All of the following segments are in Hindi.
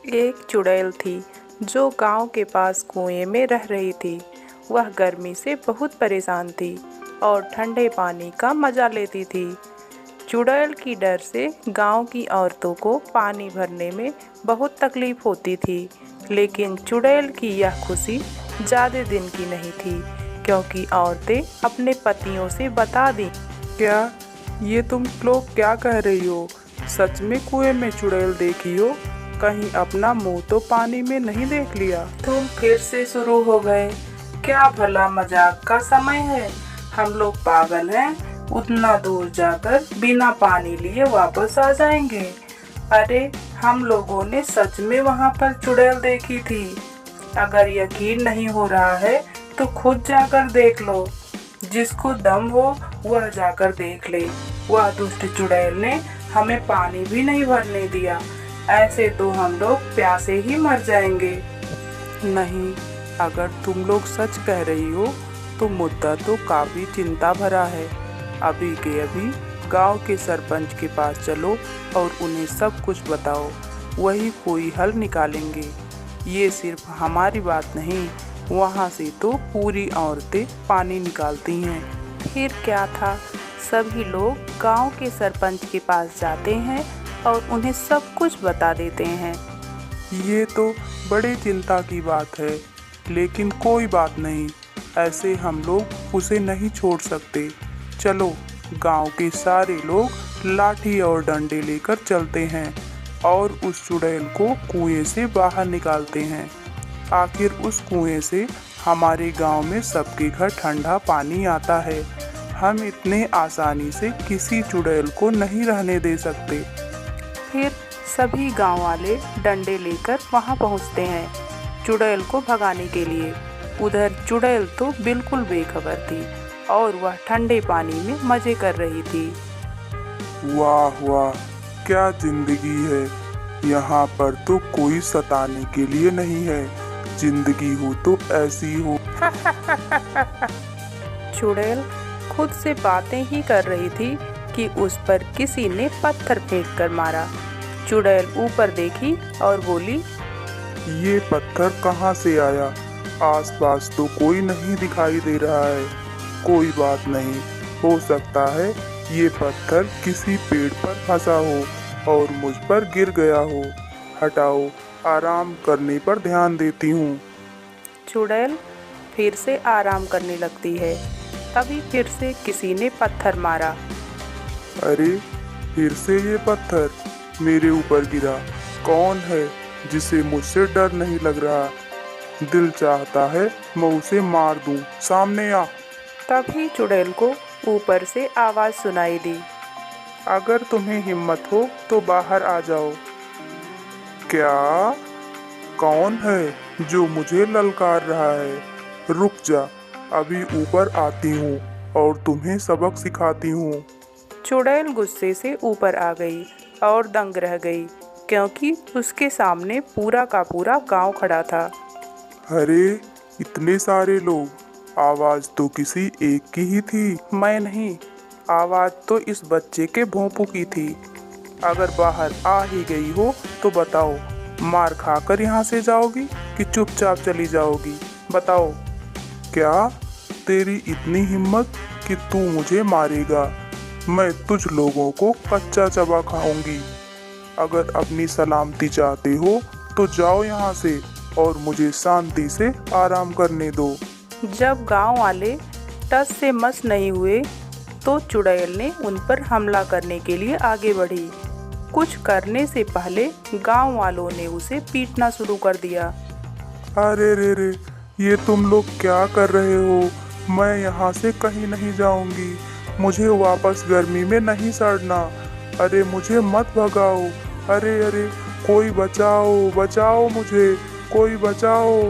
एक चुड़ैल थी जो गांव के पास कुएं में रह रही थी। वह गर्मी से बहुत परेशान थी और ठंडे पानी का मज़ा लेती थी। चुड़ैल की डर से गांव की औरतों को पानी भरने में बहुत तकलीफ होती थी, लेकिन चुड़ैल की यह खुशी ज़्यादा दिन की नहीं थी, क्योंकि औरतें अपने पतियों से बता दी। क्या ये तुम लोग क्या कह रही हो? सच में कुएं में चुड़ैल देखी हो? कहीं अपना मुंह तो पानी में नहीं देख लिया? तुम फिर से शुरू हो गए। क्या भला मजाक का समय है? हम लोग पागल हैं? उतना दूर जाकर बिना पानी लिए वापस आ जाएंगे? अरे, हम लोगों ने सच में वहाँ पर चुड़ैल देखी थी। अगर यकीन नहीं हो रहा है तो खुद जाकर देख लो। जिसको दम हो वह जाकर देख ले। वह दुष्ट चुड़ैल ने हमें पानी भी नहीं भरने दिया। ऐसे तो हम लोग प्यासे ही मर जाएंगे। नहीं, अगर तुम लोग सच कह रही हो तो मुद्दा तो काफ़ी चिंता भरा है। अभी के अभी गांव के सरपंच के पास चलो और उन्हें सब कुछ बताओ। वही कोई हल निकालेंगे। ये सिर्फ हमारी बात नहीं, वहाँ से तो पूरी औरतें पानी निकालती हैं। फिर क्या था, सभी लोग गांव के सरपंच के पास जाते हैं और उन्हें सब कुछ बता देते हैं। ये तो बड़ी चिंता की बात है, लेकिन कोई बात नहीं, ऐसे हम लोग उसे नहीं छोड़ सकते। चलो, गांव के सारे लोग लाठी और डंडे लेकर चलते हैं और उस चुड़ैल को कुएं से बाहर निकालते हैं। आखिर उस कुएं से हमारे गांव में सबके घर ठंडा पानी आता है। हम इतने आसानी से किसी चुड़ैल को नहीं रहने दे सकते। फिर सभी गांव वाले डंडे लेकर वहां पहुंचते हैं चुड़ैल को भगाने के लिए। उधर चुड़ैल तो बिल्कुल बेखबर थी और वह ठंडे पानी में मजे कर रही थी। वाह वाह, क्या जिंदगी है! यहाँ पर तो कोई सताने के लिए नहीं है। जिंदगी हो तो ऐसी हो। चुड़ैल खुद से बातें ही कर रही थी कि उस पर किसी ने पत्थर फेंक कर मारा। चुड़ैल ऊपर देखी और बोली, ये पत्थर कहाँ से आया? आसपास तो कोई नहीं दिखाई दे रहा है। कोई बात नहीं, हो सकता है ये पत्थर किसी पेड़ पर फंसा हो और मुझ पर गिर गया हो। हटाओ, आराम करने पर ध्यान देती हूँ। चुड़ैल फिर से आराम करने लगती है। तभी फिर से किसी ने पत्थर मारा। अरे, फिर से ये पत्थर मेरे ऊपर गिरा। कौन है जिसे मुझसे डर नहीं लग रहा? दिल चाहता है मैं उसे मार दूं। सामने आ। तभी चुड़ैल को ऊपर से आवाज सुनाई दी, अगर तुम्हें हिम्मत हो तो बाहर आ जाओ। क्या? कौन है जो मुझे ललकार रहा है? रुक जा, अभी ऊपर आती हूँ और तुम्हें सबक सिखाती हूँ। चुड़ैल गुस्से से ऊपर आ गई और दंग रह गई, क्योंकि उसके सामने पूरा का पूरा गांव खड़ा था। अरे, इतने सारे लोग! आवाज तो किसी एक की ही थी। मैं नहीं, आवाज तो इस बच्चे के भोंपू की थी। अगर बाहर आ ही गई हो तो बताओ, मार खाकर यहाँ से जाओगी कि चुपचाप चली जाओगी? बताओ, क्या तेरी इतनी हिम्मत कि तू मुझे मारेगा? मैं तुझ लोगों को कच्चा चबा खाऊंगी। अगर अपनी सलामती चाहते हो तो जाओ यहाँ से और मुझे शांति से आराम करने दो। जब गांव वाले टस से मस नहीं हुए तो चुड़ैल ने उन पर हमला करने के लिए आगे बढ़ी। कुछ करने से पहले गांव वालों ने उसे पीटना शुरू कर दिया। अरे रे रे, ये तुम लोग क्या कर रहे हो? मैं यहाँ से कहीं नहीं जाऊंगी। मुझे वापस गर्मी में नहीं सड़ना। अरे, मुझे मत भगाओ। अरे अरे, कोई बचाओ, बचाओ मुझे, कोई बचाओ।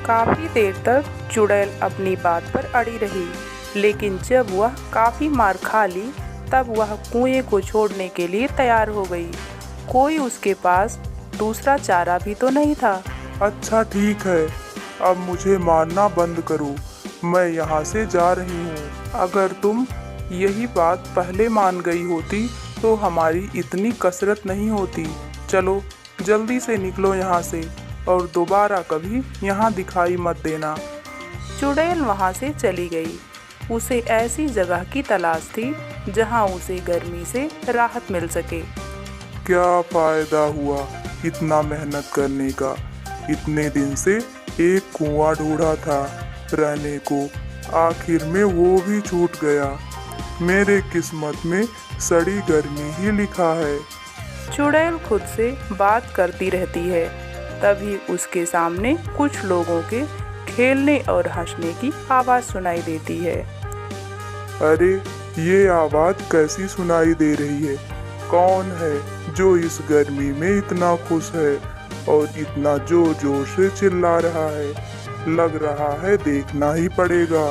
काफी देर तक चुड़ैल अपनी बात पर अड़ी रही, लेकिन जब वह काफी मार खा ली तब वह कुएं को छोड़ने के लिए तैयार हो गई। कोई उसके पास दूसरा चारा भी तो नहीं था। अच्छा ठीक है, अब मुझे मारना बंद करो। मैं यहाँ से जा रही हूँ। अगर तुम यही बात पहले मान गई होती तो हमारी इतनी कसरत नहीं होती। चलो, जल्दी से निकलो यहाँ से और दोबारा कभी यहाँ दिखाई मत देना। चुड़ैल वहाँ से चली गई। उसे ऐसी जगह की तलाश थी जहाँ उसे गर्मी से राहत मिल सके। क्या फायदा हुआ इतना मेहनत करने का। इतने दिन से एक कुआं ढूंढा था रहने को, आखिर में वो भी छूट गया। मेरे किस्मत में सड़ी गर्मी ही लिखा है। चुड़ैल खुद से बात करती रहती है। तभी उसके सामने कुछ लोगों के खेलने और हंसने की आवाज़ सुनाई देती है। अरे ये आवाज़ कैसी सुनाई दे रही है? कौन है जो इस गर्मी में इतना खुश है और इतना जोर जोर से चिल्ला रहा है? लग रहा है देखना ही पड़ेगा।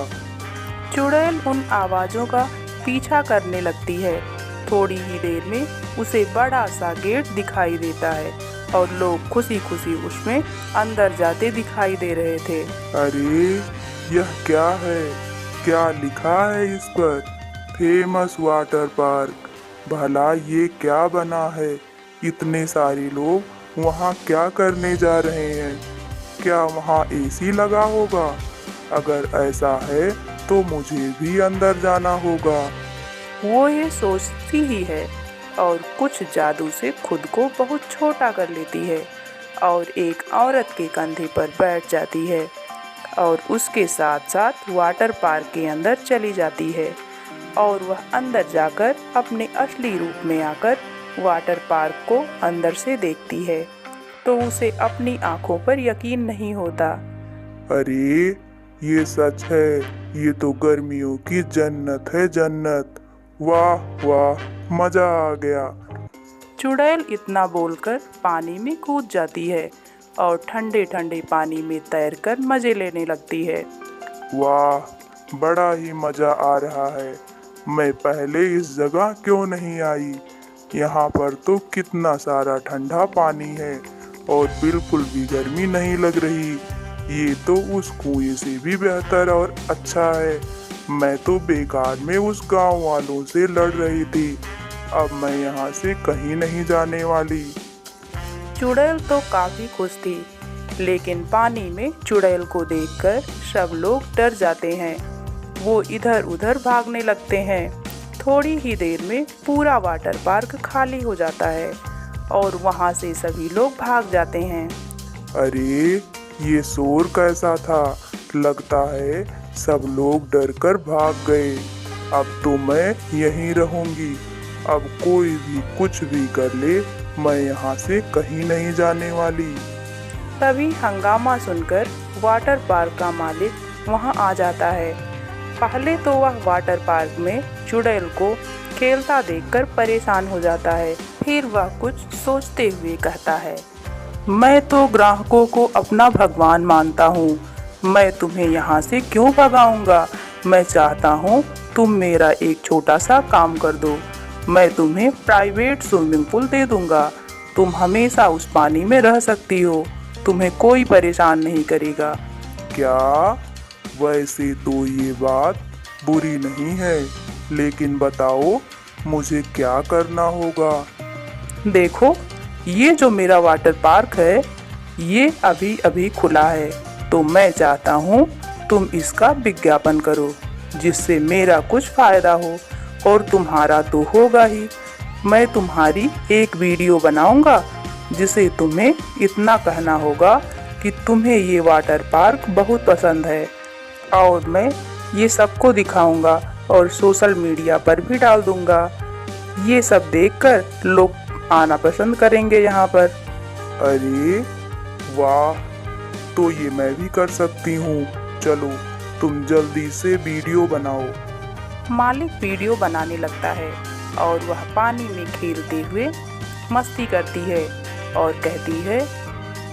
चुड़ैल उन आवाज़ों का पीछा करने लगती है। थोड़ी ही देर में उसे बड़ा सा गेट दिखाई देता है और लोग खुशी खुशी उसमें अंदर जाते दिखाई दे रहे थे। अरे यह क्या है? क्या लिखा है इस पर? Famous water park. भला ये क्या बना है? इतने सारे लोग वहाँ क्या करने जा रहे हैं? क्या वहाँ एसी लगा होगा? अगर ऐसा है तो मुझे भी अंदर जाना होगा। वो ये सोचती ही है और कुछ जादू से खुद को बहुत छोटा कर लेती है और एक औरत के कंधे पर बैठ जाती है और उसके साथ साथ वाटर पार्क के अंदर चली जाती है। और वह अंदर जाकर अपने असली रूप में आकर वाटर पार्क को अंदर से देखती है तो उसे अपनी आंखों पर यकीन नहीं होता। अरे ये सच है, ये तो गर्मियों की जन्नत है, जन्नत। वाह वाह, मजा आ गया। चुड़ैल इतना बोलकर पानी में कूद जाती है और ठंडे ठंडे पानी में तैरकर मजे लेने लगती है। वाह, बड़ा ही मजा आ रहा है। मैं पहले इस जगह क्यों नहीं आई? यहाँ पर तो कितना सारा ठंडा पानी है और बिल्कुल भी गर्मी नहीं लग रही। ये तो उस कुएं से भी बेहतर और अच्छा है। मैं तो बेकार में उस गांव वालों से लड़ रही थी। अब मैं यहाँ से कहीं नहीं जाने वाली। चुड़ैल तो काफी खुश थी, लेकिन पानी में चुड़ैल को देखकर सब लोग डर जाते हैं। वो इधर उधर भागने लगते हैं। थोड़ी ही देर में पूरा वाटर पार्क खाली हो जाता है और वहाँ से सभी लोग भाग जाते हैं। अरे ये शोर कैसा था? लगता है सब लोग डरकर भाग गए। अब तो मैं यहीं रहूंगी। अब कोई भी कुछ भी कर ले, मैं यहाँ से कहीं नहीं जाने वाली। तभी हंगामा सुनकर वाटर पार्क का मालिक वहाँ आ जाता है। पहले तो वह वाटर पार्क में चुड़ैल को खेलता देखकर परेशान हो जाता है। फिर वह कुछ सोचते हुए कहता है, मैं तो ग्राहकों को अपना भगवान मानता हूँ। मैं तुम्हें यहाँ से क्यों भगाऊंगा? मैं चाहता हूँ तुम मेरा एक छोटा सा काम कर दो। मैं तुम्हें प्राइवेट स्विमिंग पूल दे दूंगा। तुम हमेशा उस पानी में रह सकती हो। तुम्हें कोई परेशान नहीं करेगा। क्या? वैसे तो ये बात बुरी नहीं है, लेकिन बताओ मुझे क्या करना होगा? देखो, ये जो मेरा वाटर पार्क है, ये अभी अभी खुला है, तो मैं चाहता हूँ तुम इसका विज्ञापन करो, जिससे मेरा कुछ फायदा हो और तुम्हारा तो होगा ही। मैं तुम्हारी एक वीडियो बनाऊंगा जिसे तुम्हें इतना कहना होगा कि तुम्हें ये वाटर पार्क बहुत पसंद है और मैं ये सबको दिखाऊंगा और सोशल मीडिया पर भी डाल दूंगा। ये सब देखकर लोग आना पसंद करेंगे यहाँ पर। अरे वाह, तो ये मैं भी कर सकती हूँ। चलो तुम जल्दी से वीडियो बनाओ। मालिक वीडियो बनाने लगता है और वह पानी में खेलते हुए मस्ती करती है और कहती है,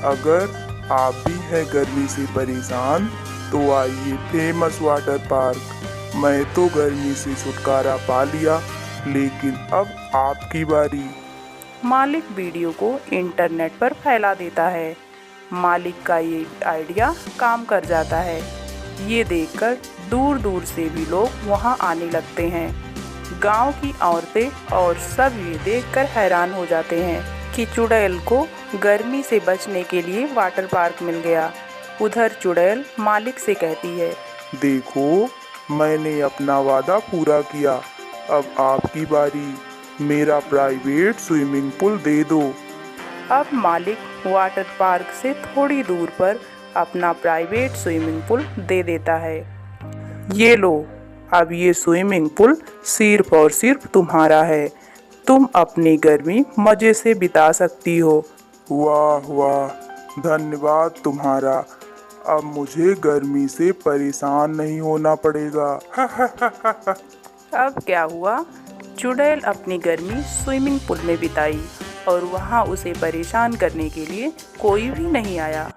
अगर आप भी हैं गर्मी से परेशान तो आइए फेमस वाटर पार्क। मैं तो गर्मी से छुटकारा पा लिया, लेकिन अब आपकी बारी। मालिक वीडियो को इंटरनेट पर फैला देता है। मालिक का ये आइडिया काम कर जाता है। ये देखकर दूर दूर से भी लोग वहाँ आने लगते हैं। गांव की औरतें और सब ये देखकर हैरान हो जाते हैं कि चुड़ैल को गर्मी से बचने के लिए वाटर पार्क मिल गया। उधर चुड़ैल मालिक से कहती है, देखो, मैंने अपना वादा पूरा किया, अब आपकी बारी, मेरा प्राइवेट स्विमिंग पूल दे दो। अब मालिक वाटर पार्क से थोड़ी दूर पर अपना प्राइवेट स्विमिंग पूल दे देता है। ये लो, अब ये स्विमिंग पूल सिर्फ और सिर्फ तुम्हारा है। तुम अपनी गर्मी मज़े से बिता सकती हो। वाह वाह, धन्यवाद तुम्हारा। अब मुझे गर्मी से परेशान नहीं होना पड़ेगा। अब क्या हुआ, चुड़ैल अपनी गर्मी स्विमिंग पूल में बिताई और वहाँ उसे परेशान करने के लिए कोई भी नहीं आया।